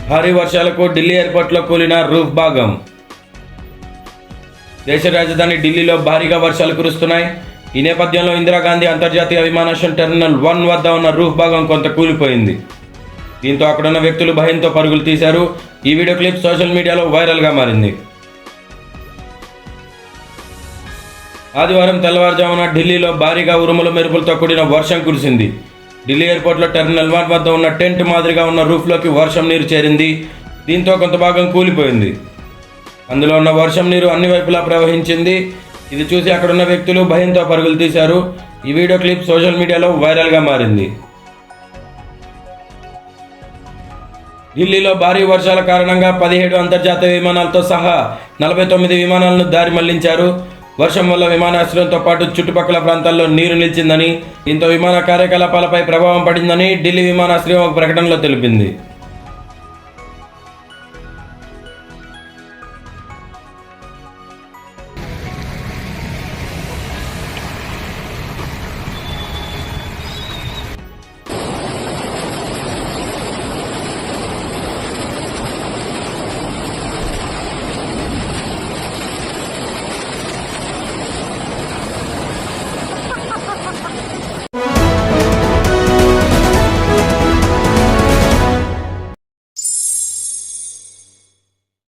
భారీ వర్షాలకు ఢిల్లీ ఎయిర్పోర్ట్లో కూలిన రూఫ్ భాగం. దేశ రాజధాని ఢిల్లీలో భారీగా వర్షాలు కురుస్తున్నాయి. ఈ నేపథ్యంలో ఇందిరాగాంధీ అంతర్జాతీయ విమానాశ్రయం టెర్మినల్ 1 వద్ద ఉన్న రూఫ్ భాగం కొంత కూలిపోయింది. దీంతో అక్కడున్న వ్యక్తులు భయంతో పరుగులు తీశారు. ఈ వీడియో క్లిప్ సోషల్ మీడియాలో వైరల్గా మారింది. ఆదివారం తెల్లవారుజామున ఢిల్లీలో భారీగా ఉరుముల మెరుపులతో కూడిన వర్షం కురిసింది. ఢిల్లీ ఎయిర్పోర్ట్లో టెర్మినల్ 1 వద్ద ఉన్న టెంట్ మాదిరిగా ఉన్న రూఫ్లోకి వర్షం నీరు చేరింది. దీంతో కొంత భాగం కూలిపోయింది. అందులో ఉన్న వర్షం నీరు అన్ని వైపులా ప్రవహించింది. ఇది చూసి అక్కడున్న వ్యక్తులు భయంతో పరుగులు తీశారు. ఈ వీడియో క్లిప్ సోషల్ మీడియాలో వైరల్గా మారింది. ఢిల్లీలో భారీ వర్షాల కారణంగా 17 అంతర్జాతీయ విమానాలతో సహా 49 విమానాలను దారి మళ్లించారు. వర్షం వల్ల విమానాశ్రయంతో పాటు చుట్టుపక్కల ప్రాంతాల్లో నీరు నిలిచిందని, దీంతో విమాన కార్యకలాపాలపై ప్రభావం పడిందని ఢిల్లీ విమానాశ్రయం ఒక ప్రకటనలో తెలిపింది.